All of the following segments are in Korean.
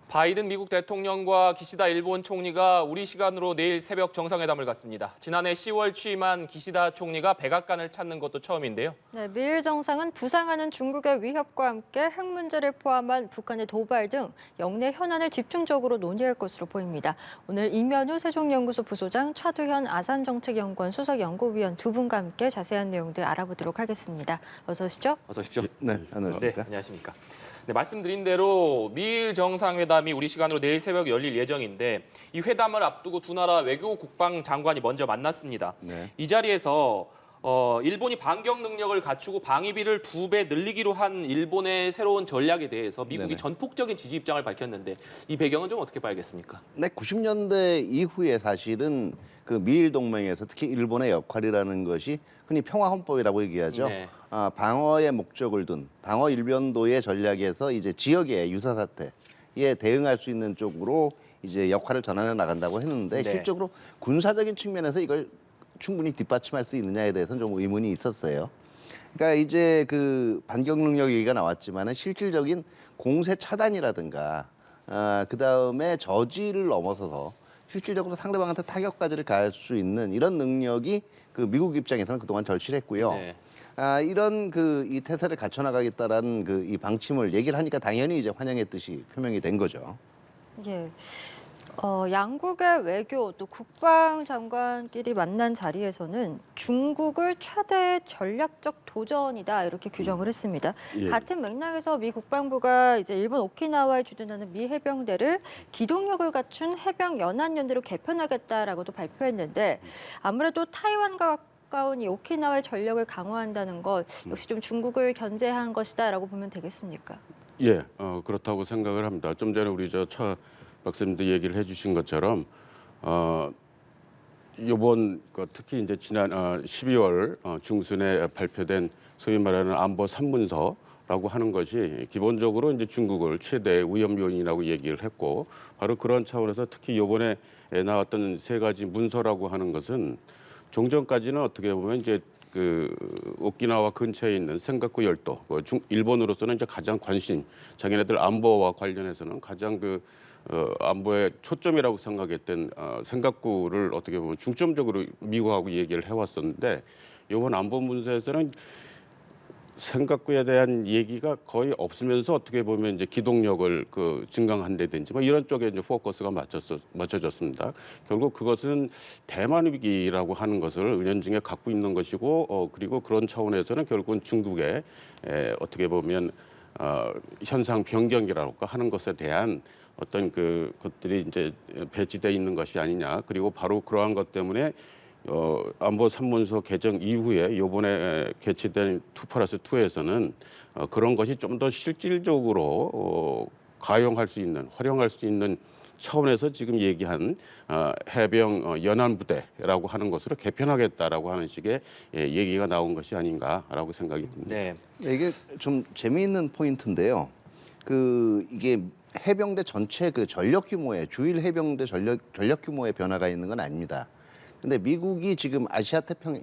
바이든 미국 대통령과 기시다 일본 총리가 우리 시간으로 내일 새벽 정상회담을 갖습니다. 지난해 10월 취임한 기시다 총리가 백악관을 찾는 것도 처음인데요. 네, 미일 정상은 부상하는 중국의 위협과 함께 핵 문제를 포함한 북한의 도발 등 영내 현안을 집중적으로 논의할 것으로 보입니다. 오늘 이면우 세종연구소 부소장, 차두현 아산정책연구원 수석연구위원 두 분과 함께 자세한 내용들 알아보도록 하겠습니다. 어서 오시죠. 어서 오십시오. 네, 안녕하십니까. 네, 안녕하십니까. 네, 말씀드린 대로 미일 정상회담이 우리 시간으로 내일 새벽 열릴 예정인데 이 회담을 앞두고 두 나라 외교 국방장관이 먼저 만났습니다. 네. 이 자리에서 일본이 반격 능력을 갖추고 방위비를 2배 늘리기로 한 일본의 새로운 전략에 대해서 미국이 네네. 전폭적인 지지 입장을 밝혔는데 이 배경은 좀 어떻게 봐야겠습니까? 네, 90년대 이후에 사실은 그 미일 동맹에서 특히 일본의 역할이라는 것이 흔히 평화헌법이라고 얘기하죠. 네. 방어의 목적을 둔 방어 일변도의 전략에서 이제 지역의 유사 사태에 대응할 수 있는 쪽으로 이제 역할을 전환해 나간다고 했는데 네. 실적으로 군사적인 측면에서 이걸 충분히 뒷받침할 수 있느냐에 대해서는 좀 의문이 있었어요. 그러니까 이제 그 반격 능력 얘기가 나왔지만은 실질적인 공세 차단이라든가 그 다음에 저지를 넘어서서 실질적으로 상대방한테 타격까지를 가할 수 있는 이런 능력이 그 미국 입장에서는 그동안 절실했고요. 네. 이런 그 이 태세를 갖춰 나가겠다라는 그 이 방침을 얘기를 하니까 당연히 이제 환영의 뜻이 표명이 된 거죠. 예. 양국의 외교 또 국방장관끼리 만난 자리에서는 중국을 최대 전략적 도전이다 이렇게 규정을 했습니다. 예. 같은 맥락에서 미 국방부가 이제 일본 오키나와에 주둔하는 미 해병대를 기동력을 갖춘 해병 연안연대로 개편하겠다라고도 발표했는데 아무래도 타이완과 가까운 이 오키나와의 전력을 강화한다는 것 역시 좀 중국을 견제한 것이다라고 보면 되겠습니까? 예, 그렇다고 생각을 합니다. 좀 전에 우리 차 박사님도 얘기를 해주신 것처럼 이번 특히 이제 지난 12월 중순에 발표된 소위 말하는 안보 3문서라고 하는 것이 기본적으로 이제 중국을 최대 위험 요인이라고 얘기를 했고 바로 그런 차원에서 특히 이번에 나왔던 세 가지 문서라고 하는 것은 종전까지는 어떻게 보면 이제 그 오키나와 근처에 있는 센가쿠 열도, 일본으로서는 이제 가장 관심, 자기네들 안보와 관련해서는 가장 안보의 초점이라고 생각했던 센가쿠를 어떻게 보면 중점적으로 미국하고 얘기를 해왔었는데 이번 안보 문서에서는 센가쿠에 대한 얘기가 거의 없으면서 어떻게 보면 이제 기동력을 증강한다든지 뭐 이런 쪽에 이제 포커스가 맞춰졌습니다. 결국 그것은 대만 위기라고 하는 것을 은연중에 갖고 있는 것이고 그리고 그런 차원에서는 결국은 중국의 어떻게 보면 현상 변경이라고 하는 것에 대한 어떤 것들이 이제 배치돼 있는 것이 아니냐. 그리고 바로 그러한 것 때문에 안보 3문서 개정 이후에 이번에 개최된 2+2에서는 그런 것이 좀 더 실질적으로 가용할 수 있는, 활용할 수 있는 차원에서 지금 얘기한 해병 연안부대라고 하는 것으로 개편하겠다라고 하는 식의 얘기가 나온 것이 아닌가라고 생각이 듭니다. 네. 이게 좀 재미있는 포인트인데요. 이게 해병대 전체 전력 규모의 주일 해병대 전력 규모의 변화가 있는 건 아닙니다. 근데 미국이 지금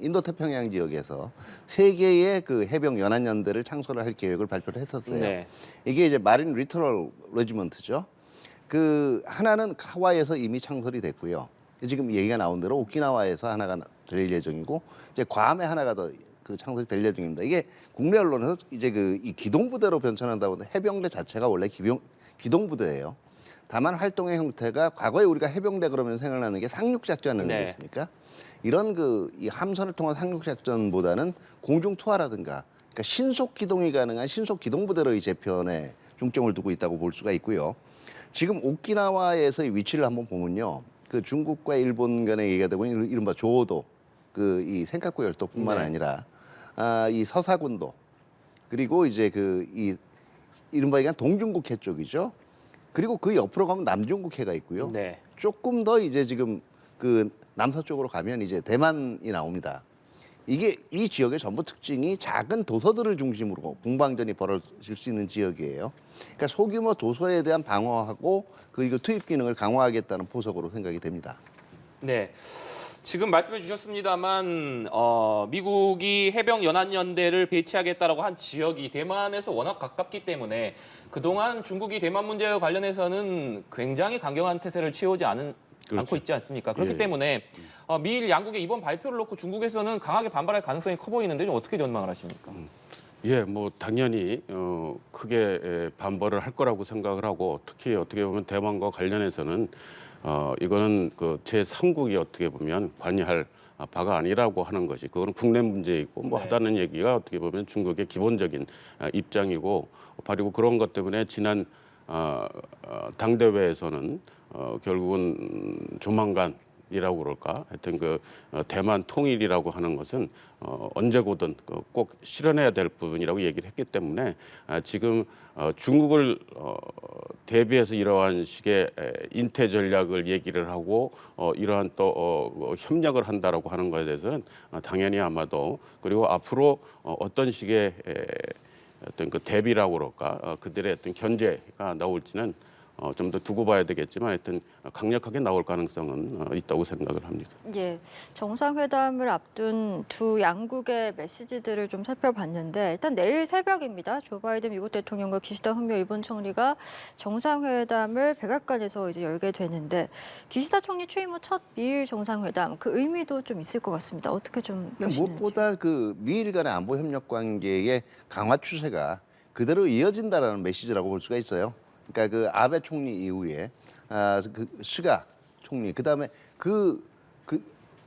인도 태평양 지역에서 세 개의 해병 연안연대를 창설을 할 계획을 발표를 했었어요. 네. 이게 이제 마린 리터럴 레지먼트죠. 하나는 하와이에서 이미 창설이 됐고요. 지금 얘기가 나온 대로 오키나와에서 하나가 될 예정이고 이제 괌에 하나가 더 창설이 될 예정입니다. 이게 국내 언론에서 이제 이 기동부대로 변천한다고 하는데 해병대 자체가 원래 기동부대예요. 다만 활동의 형태가 과거에 우리가 해병대 그러면 생각나는 게 상륙작전 아니겠습니까? 이런 이 함선을 통한 상륙작전보다는 공중투하라든가 그러니까 신속 기동이 가능한 신속 기동부대로 이 재편에 중점을 두고 있다고 볼 수가 있고요. 지금 오키나와에서의 위치를 한번 보면요. 중국과 일본 간에 얘기가 되고 있는 이른바 조오도 이 센카쿠 열도뿐만 아니라 이 서사군도 그리고 이제 이 이른바 얘기한 동중국해 쪽이죠. 그리고 그 옆으로 가면 남중국해가 있고요. 네. 조금 더 이제 지금 남서쪽으로 가면 이제 대만이 나옵니다. 이 지역의 전부 특징이 작은 도서들을 중심으로 공방전이 벌어질 수 있는 지역이에요. 그러니까 소규모 도서에 대한 방어하고 그리고 투입 기능을 강화하겠다는 포석으로 생각이 됩니다. 네. 지금 말씀해 주셨습니다만 미국이 해병 연합연대를 배치하겠다라고 한 지역이 대만에서 워낙 가깝기 때문에 그동안 중국이 대만 문제와 관련해서는 굉장히 강경한 태세를 취하지 않고 그렇죠. 있지 않습니까? 그렇기 예. 때문에 미일 양국의 이번 발표를 놓고 중국에서는 강하게 반발할 가능성이 커 보이는데 좀 어떻게 전망을 하십니까? 예, 뭐 당연히 크게 반발을 할 거라고 생각을 하고 특히 어떻게 보면 대만과 관련해서는 이거는 그 제3국이 어떻게 보면 관여할 바가 아니라고 하는 것이 그거는 국내 문제이고 뭐 네. 하다는 얘기가 어떻게 보면 중국의 기본적인 입장이고 바로 그런 것 때문에 지난 당대회에서는 결국은 조만간이라고 그럴까 하여튼 그 대만 통일이라고 하는 것은 언제고든 꼭 실현해야 될 부분이라고 얘기를 했기 때문에 지금 중국을 대비해서 이러한 식의 인태 전략을 얘기를 하고 이러한 또 협력을 한다라고 하는 것에 대해서는 당연히 아마도 그리고 앞으로 어떤 식의 어떤 그 대비라고 그럴까 그들의 어떤 견제가 나올지는 좀 더 두고 봐야 되겠지만 하여튼 강력하게 나올 가능성은 있다고 생각을 합니다. 예, 정상회담을 앞둔 두 양국의 메시지들을 좀 살펴봤는데 일단 내일 새벽입니다. 조 바이든 미국 대통령과 기시다 후미오 일본 총리가 정상회담을 백악관에서 이제 열게 되는데 기시다 총리 취임 후 첫 미일 정상회담 그 의미도 좀 있을 것 같습니다. 어떻게 좀 보시는지. 무엇보다 그 미일 간의 안보 협력 관계의 강화 추세가 그대로 이어진다라는 메시지라고 볼 수가 있어요. 그러니까 그 아베 총리 이후에 그 스가 총리 그다음에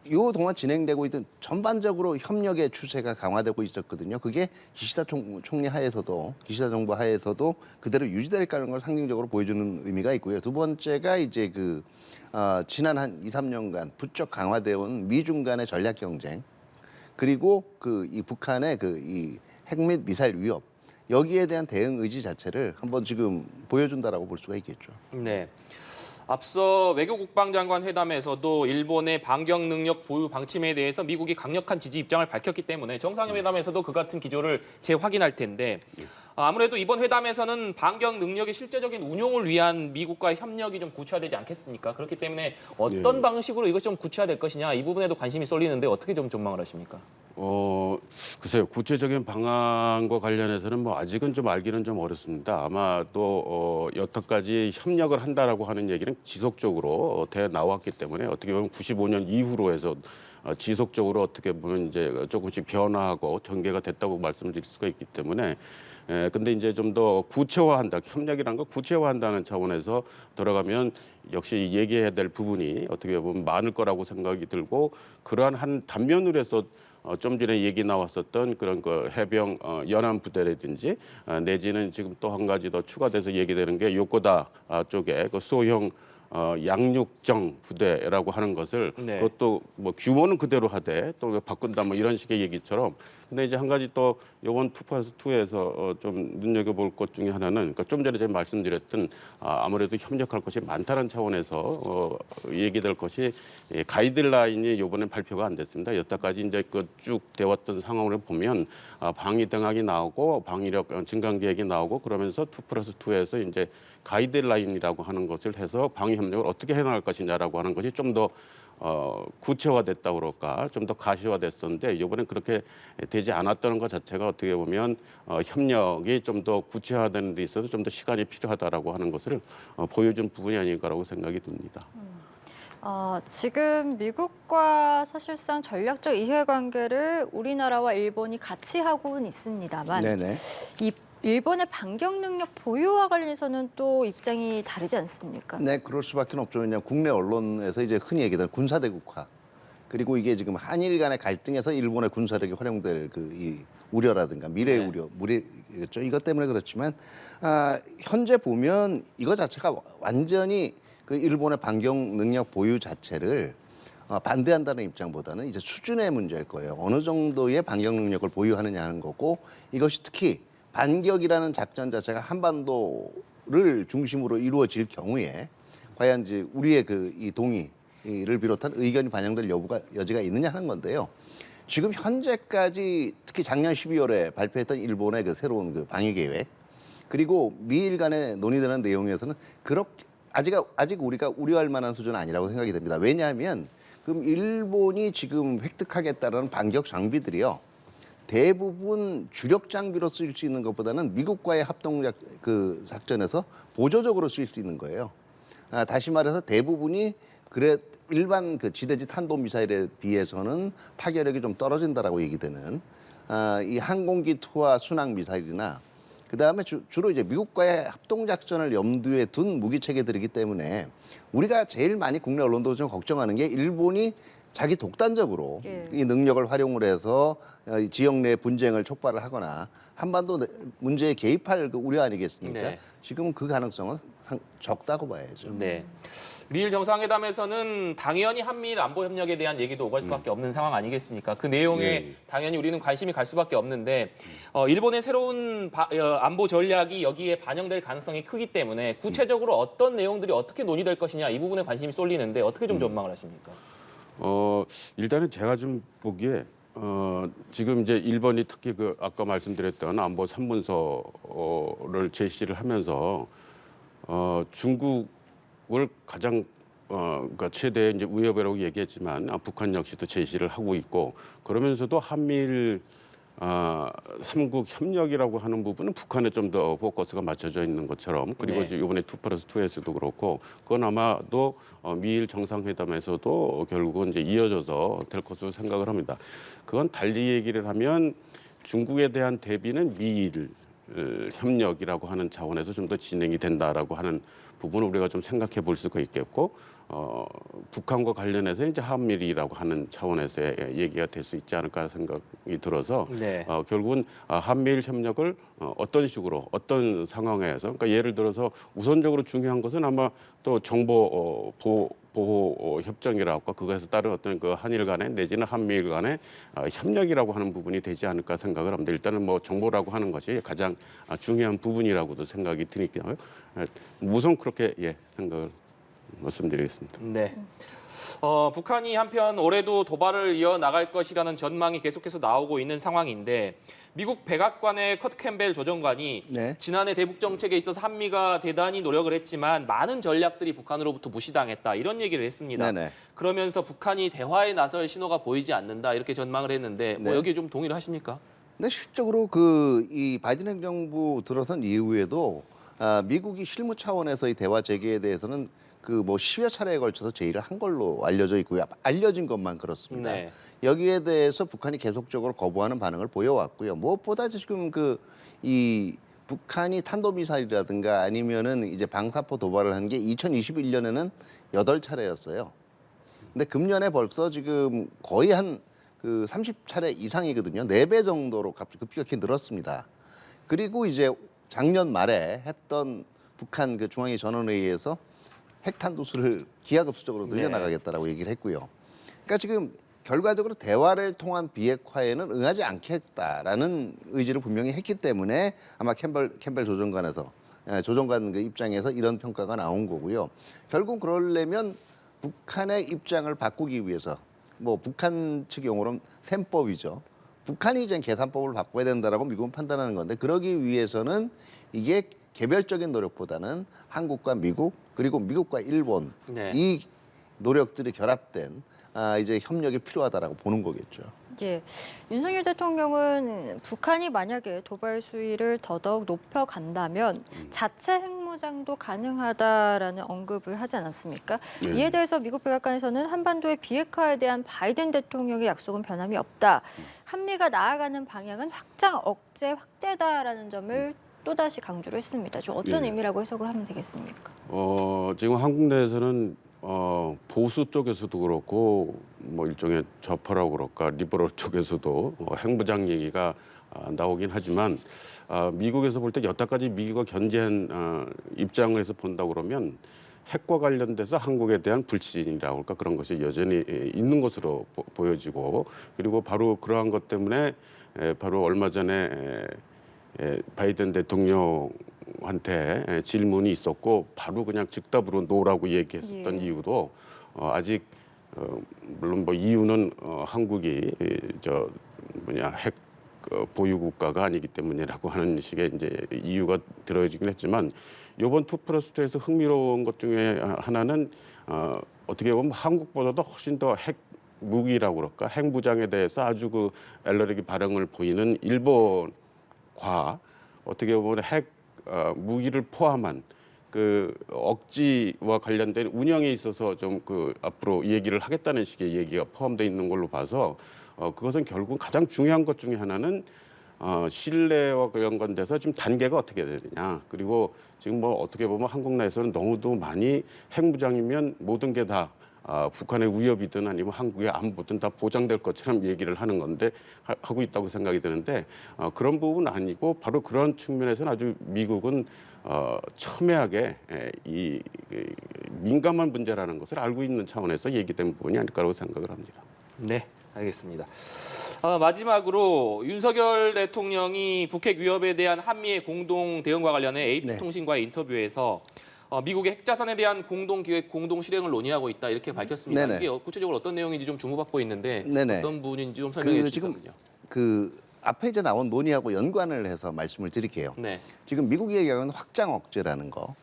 요 동안 진행되고 있던 전반적으로 협력의 추세가 강화되고 있었거든요. 그게 기시다 총리 하에서도 기시다 정부 하에서도 그대로 유지될 거라는 걸 상징적으로 보여주는 의미가 있고요. 두 번째가 이제 지난 한 2, 3년간 부쩍 강화되어 온 미중 간의 전략 경쟁 그리고 이 북한의 이 핵 및 미사일 위협 여기에 대한 대응 의지 자체를 한번 지금 보여준다라고 볼 수가 있겠죠. 네. 앞서 외교국방장관 회담에서도 일본의 반격 능력 보유 방침에 대해서 미국이 강력한 지지 입장을 밝혔기 때문에 정상회담에서도 그 같은 기조를 재확인할 텐데 아무래도 이번 회담에서는 반격 능력의 실제적인 운용을 위한 미국과의 협력이 좀 구체화되지 않겠습니까? 그렇기 때문에 어떤 방식으로 이것 좀 구체화될 것이냐 이 부분에도 관심이 쏠리는데 어떻게 좀 전망을 하십니까? 글쎄요. 구체적인 방안과 관련해서는 뭐 아직은 좀 알기는 좀 어렵습니다. 아마 또 여태까지 협력을 한다라고 하는 얘기는 지속적으로 돼 나왔기 때문에 어떻게 보면 95년 이후로 해서 지속적으로 어떻게 보면 이제 조금씩 변화하고 전개가 됐다고 말씀드릴 수가 있기 때문에 근데 이제 좀 더 구체화한다. 협력이라는 거 구체화한다는 차원에서 들어가면 역시 얘기해야 될 부분이 어떻게 보면 많을 거라고 생각이 들고 그러한 한 단면으로 해서 좀 전에 얘기 나왔었던 그런 그 해병 연안 부대라든지 내지는 지금 또 한 가지 더 추가돼서 얘기되는 게 요코다 쪽에 그 소형 양육정 부대라고 하는 것을 네. 그것도 뭐 규모는 그대로 하되 또 바꾼다 뭐 이런 식의 얘기처럼 근데 이제 한 가지 또 요번 2+2에서 좀 눈여겨볼 것 중에 하나는 그러니까 좀 전에 제가 말씀드렸던 아무래도 협력할 것이 많다는 차원에서 얘기될 것이 가이드라인이 요번에 발표가 안 됐습니다. 여태까지 이제 그 쭉 되었던 상황을 보면 방위 등학이 나오고 방위력 증강 계획이 나오고 그러면서 2+2에서 이제 가이드라인이라고 하는 것을 해서 방위 협력을 어떻게 해나갈 것이냐라고 하는 것이 좀 더 구체화됐다 그럴까 좀 더 가시화됐었는데 이번엔 그렇게 되지 않았다는 것 자체가 어떻게 보면 협력이 좀 더 구체화되는 데 있어서 좀 더 시간이 필요하다라고 하는 것을 보여준 부분이 아닐까라고 생각이 듭니다. 지금 미국과 사실상 전략적 이해관계를 우리나라와 일본이 같이 하고는 있습니다만 네네. 이 일본의 반격 능력 보유와 관련해서는 또 입장이 다르지 않습니까? 네, 그럴 수밖에 없죠. 왜냐하면 국내 언론에서 이제 흔히 얘기하는 군사대국화 그리고 이게 지금 한일 간의 갈등에서 일본의 군사력이 활용될 이 우려라든가 미래의 네. 우려겠죠. 이것 때문에 그렇지만 현재 보면 이거 자체가 완전히 그 일본의 반격 능력 보유 자체를 반대한다는 입장보다는 이제 수준의 문제일 거예요. 어느 정도의 반격 능력을 보유하느냐 하는 거고 이것이 특히 반격이라는 작전 자체가 한반도를 중심으로 이루어질 경우에 과연 이제 우리의 이 동의를 비롯한 의견이 반영될 여지가 있느냐 하는 건데요. 지금 현재까지 특히 작년 12월에 발표했던 일본의 그 새로운 그 방위 계획 그리고 미일 간에 논의되는 내용에서는 그렇게 아직 우리가 우려할 만한 수준은 아니라고 생각이 됩니다. 왜냐하면 그럼 일본이 지금 획득하겠다는 반격 장비들이요. 대부분 주력 장비로 쓰일 수 있는 것보다는 미국과의 그 작전에서 보조적으로 쓰일 수 있는 거예요. 다시 말해서 대부분이 일반 그 지대지 탄도 미사일에 비해서는 파괴력이 좀 떨어진다라고 얘기되는 이 항공기 투하 순항 미사일이나 그다음에 주로 이제 미국과의 합동 작전을 염두에 둔 무기 체계들이기 때문에 우리가 제일 많이 국내 언론도 좀 걱정하는 게 일본이 자기 독단적으로 이 능력을 활용을 해서 지역 내 분쟁을 촉발을 하거나 한반도 문제에 개입할 그 우려 아니겠습니까? 네. 지금 그 가능성은 적다고 봐야죠. 네. 미일 정상회담에서는 당연히 한미일 안보 협력에 대한 얘기도 오갈 수밖에 없는 상황 아니겠습니까? 그 내용에 예. 당연히 우리는 관심이 갈 수밖에 없는데 일본의 새로운 안보 전략이 여기에 반영될 가능성이 크기 때문에 구체적으로 어떤 내용들이 어떻게 논의될 것이냐 이 부분에 관심이 쏠리는데 어떻게 좀 전망을 하십니까? 일단은 제가 좀 보기에 지금 이제 일본이 특히 그 아까 말씀드렸던 안보 3문서를 제시를 하면서 중국을 가장 그러니까 최대 이제 위협이라고 얘기했지만 북한 역시도 제시를 하고 있고 그러면서도 한미일 3국 협력이라고 하는 부분은 북한에 좀 더 포커스가 맞춰져 있는 것처럼 그리고 네. 이제 이번에 2+2에서도 그렇고 그건 아마도 미일 정상회담에서도 결국은 이제 이어져서 될 것으로 생각을 합니다. 그건 달리 얘기를 하면 중국에 대한 대비는 미일 협력이라고 하는 차원에서 좀 더 진행이 된다라고 하는 부분을 우리가 좀 생각해 볼 수가 있겠고 북한과 관련해서 이제 한미일이라고 하는 차원에서의 얘기가 될 수 있지 않을까 생각이 들어서 네. 결국은 한미일 협력을 어떤 식으로 어떤 상황에서 그러니까 예를 들어서 우선적으로 중요한 것은 아마 또 정보 보호 협정이라고 그것에서 따른 어떤 그 한일 간의 내지는 한미일 간의 협력이라고 하는 부분이 되지 않을까 생각을 합니다. 일단은 뭐 정보라고 하는 것이 가장 중요한 부분이라고도 생각이 드니까요. 우선 그렇게 생각을 말씀드리겠습니다. 네. 북한이 한편 올해도 도발을 이어나갈 것이라는 전망이 계속해서 나오고 있는 상황인데 미국 백악관의 커트 캠벨 조정관이 네. 지난해 대북 정책에 있어서 한미가 대단히 노력을 했지만 많은 전략들이 북한으로부터 무시당했다 이런 얘기를 했습니다. 네네. 그러면서 북한이 대화에 나설 신호가 보이지 않는다 이렇게 전망을 했는데 뭐 네. 여기에 좀 동의를 하십니까? 근데 실적으로 이 바이든 행정부 들어선 이후에도 미국이 실무 차원에서의 대화 재개에 대해서는 그 뭐 10여 차례에 걸쳐서 제의를 한 걸로 알려져 있고요. 알려진 것만 그렇습니다. 네. 여기에 대해서 북한이 계속적으로 거부하는 반응을 보여왔고요. 무엇보다 지금 이 북한이 탄도미사일이라든가 아니면은 이제 방사포 도발을 한 게 2021년에는 8차례였어요. 근데 금년에 벌써 지금 거의 한 그 30차례 이상이거든요. 4배 정도로 급격히 늘었습니다. 그리고 이제 작년 말에 했던 북한 그 중앙위 전원회의에서 핵탄두수를 기하급수적으로 늘려나가겠다라고 얘기를 했고요. 그러니까 지금 결과적으로 대화를 통한 비핵화에는 응하지 않겠다라는 의지를 분명히 했기 때문에 아마 캠벨 조정관 그 입장에서 이런 평가가 나온 거고요. 결국 그러려면 북한의 입장을 바꾸기 위해서 뭐 북한 측 용어로는 셈법이죠. 북한이 이제 계산법을 바꿔야 된다라고 미국은 판단하는 건데 그러기 위해서는 이게 개별적인 노력보다는 한국과 미국 그리고 미국과 일본 네. 이 노력들이 결합된 이제 협력이 필요하다라고 보는 거겠죠. 예, 윤석열 대통령은 북한이 만약에 도발 수위를 더더욱 높여간다면 자체 핵무장도 가능하다라는 언급을 하지 않았습니까? 네. 이에 대해서 미국 백악관에서는 한반도의 비핵화에 대한 바이든 대통령의 약속은 변함이 없다. 한미가 나아가는 방향은 확장, 억제, 확대다라는 점을 또다시 강조를 했습니다. 좀 어떤 예. 의미라고 해석을 하면 되겠습니까? 지금 한국 내에서는 보수 쪽에서도 그렇고 뭐 일종의 좌파라고 그럴까 리버럴 쪽에서도 핵무장 얘기가 나오긴 하지만 미국에서 볼 때 여태까지 미국이 견제한 입장을 해서 본다 그러면 핵과 관련돼서 한국에 대한 불신이라고 할까 그런 것이 여전히 있는 것으로 보여지고 그리고 바로 그러한 것 때문에 바로 얼마 전에 바이든 대통령한테 질문이 있었고 바로 그냥 즉답으로 노라고 얘기했었던 예. 이유도 아직 물론 뭐 이유는 한국이 핵 보유 국가가 아니기 때문이라고 하는 식의 이제 이유가 들어지긴 했지만 이번 2+2에서 흥미로운 것 중에 하나는 어떻게 보면 한국보다도 훨씬 더 핵 무기라고 그럴까 핵 무장에 대해서 아주 그 엘러리기 발응을 보이는 일본과 어떻게 보면 핵 무기를 포함한 그 억지와 관련된 운영에 있어서 좀 그 앞으로 얘기를 하겠다는 식의 얘기가 포함되어 있는 걸로 봐서 그것은 결국 가장 중요한 것 중에 하나는 신뢰와 연관돼서 지금 단계가 어떻게 되느냐. 그리고 지금 뭐 어떻게 보면 한국 내에서는 너무도 많이 핵무장이면 모든 게 다 북한의 위협이든 아니면 한국의 안보든 다 보장될 것처럼 얘기를 하는 건데 하고 있다고 생각이 드는데 그런 부분은 아니고 바로 그런 측면에서는 아주 미국은 첨예하게 이 민감한 문제라는 것을 알고 있는 차원에서 얘기된 부분이 아닐까라고 생각을 합니다. 네, 알겠습니다. 마지막으로 윤석열 대통령이 북핵 위협에 대한 한미의 공동 대응과 관련해 AP통신과의 인터뷰에서 미국의 핵자산에 대한 공동 기획, 공동 실행을 논의하고 있다 이렇게 밝혔습니다. 네네. 이게 구체적으로 어떤 내용인지 좀 주목받고 있는데 네네. 어떤 부분인지 좀 설명해 주시면요. 지금 앞에 이제 나온 논의하고 연관을 해서 말씀을 드릴게요. 네, 지금 미국이 얘기하는 확장 억제라는 거,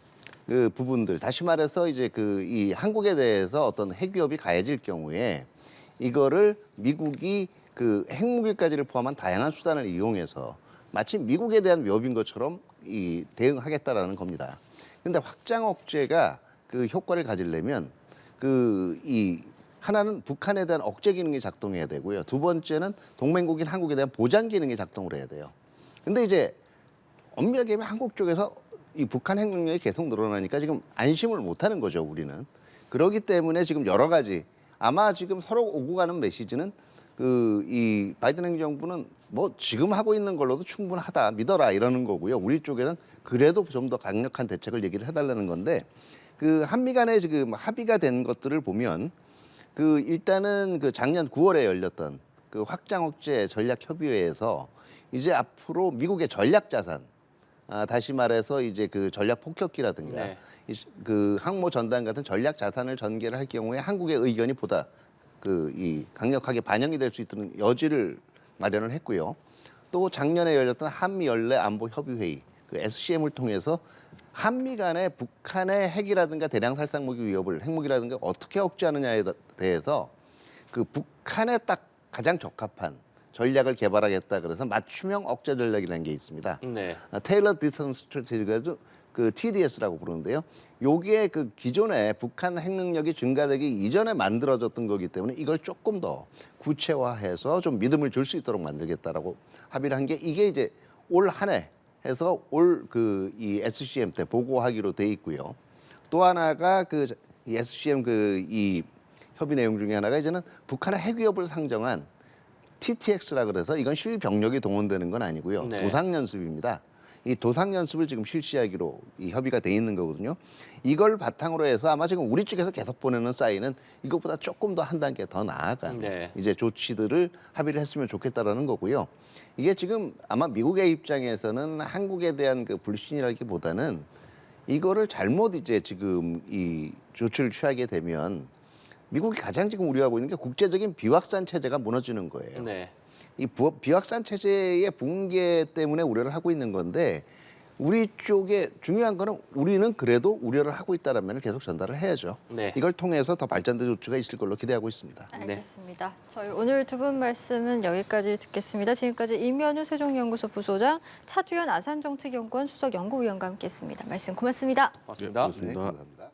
그 부분들 다시 말해서 이제 이 한국에 대해서 어떤 핵 위협이 가해질 경우에 이거를 미국이 그 핵무기까지를 포함한 다양한 수단을 이용해서 마치 미국에 대한 위협인 것처럼 대응하겠다라는 겁니다. 근데 확장 억제가 그 효과를 가지려면 하나는 북한에 대한 억제 기능이 작동해야 되고요. 두 번째는 동맹국인 한국에 대한 보장 기능이 작동을 해야 돼요. 근데 이제 엄밀하게 하면 한국 쪽에서 이 북한 핵 능력이 계속 늘어나니까 지금 안심을 못 하는 거죠, 우리는. 그렇기 때문에 지금 여러 가지 아마 지금 서로 오고 가는 메시지는 이 바이든 행정부는 뭐 지금 하고 있는 걸로도 충분하다, 믿어라 이러는 거고요. 우리 쪽에는 그래도 좀 더 강력한 대책을 얘기를 해달라는 건데 그 한미 간에 지금 합의가 된 것들을 보면 일단은 작년 9월에 열렸던 그 확장 억제 전략 협의회에서 이제 앞으로 미국의 전략 자산, 다시 말해서 이제 그 전략 폭격기라든가 네. 그 항모 전단 같은 전략 자산을 전개를 할 경우에 한국의 의견이 보다 강력하게 반영이 될 수 있도록 여지를 마련을 했고요. 또 작년에 열렸던 한미 연례 안보 협의 회의, 그 SCM을 통해서 한미 간의 북한의 핵이라든가 대량 살상무기 위협을 핵무기라든가 어떻게 억제하느냐에 대해서 그 북한에 딱 가장 적합한 전략을 개발하겠다 그래서 맞춤형 억제 전략이라는 게 있습니다. 네, 테일러 디턴스 스트래티지가 그 TDS라고 부르는데요. 요게 그 기존에 북한 핵 능력이 증가되기 이전에 만들어졌던 거기 때문에 이걸 조금 더 구체화해서 좀 믿음을 줄 수 있도록 만들겠다라고 합의를 한 게 이게 이제 올 한 해 해서 올 이 SCM 때 보고하기로 돼 있고요. 또 하나가 이 SCM 이 협의 내용 중에 하나가 이제는 북한의 핵 위협을 상정한 TTX라 그래서 이건 실병력이 동원되는 건 아니고요. 네. 도상 연습입니다. 이 도상 연습을 지금 실시하기로 이 협의가 돼 있는 거거든요. 이걸 바탕으로 해서 아마 지금 우리 쪽에서 계속 보내는 사인은 이것보다 조금 더 한 단계 더 나아간 네. 이제 조치들을 합의를 했으면 좋겠다라는 거고요. 이게 지금 아마 미국의 입장에서는 한국에 대한 그 불신이라기보다는 이거를 잘못 이제 지금 이 조치를 취하게 되면 미국이 가장 지금 우려하고 있는 게 국제적인 비확산 체제가 무너지는 거예요. 네. 이 비확산 체제의 붕괴 때문에 우려를 하고 있는 건데 우리 쪽에 중요한 거는 우리는 그래도 우려를 하고 있다는 면을 계속 전달을 해야죠. 네. 이걸 통해서 더 발전된 조치가 있을 걸로 기대하고 있습니다. 알겠습니다. 저희 오늘 두 분 말씀은 여기까지 듣겠습니다. 지금까지 임현우 세종연구소 부소장, 차두현 아산정책연구원 수석연구위원과 함께했습니다. 말씀 고맙습니다. 고맙습니다. 네, 고맙습니다. 감사합니다.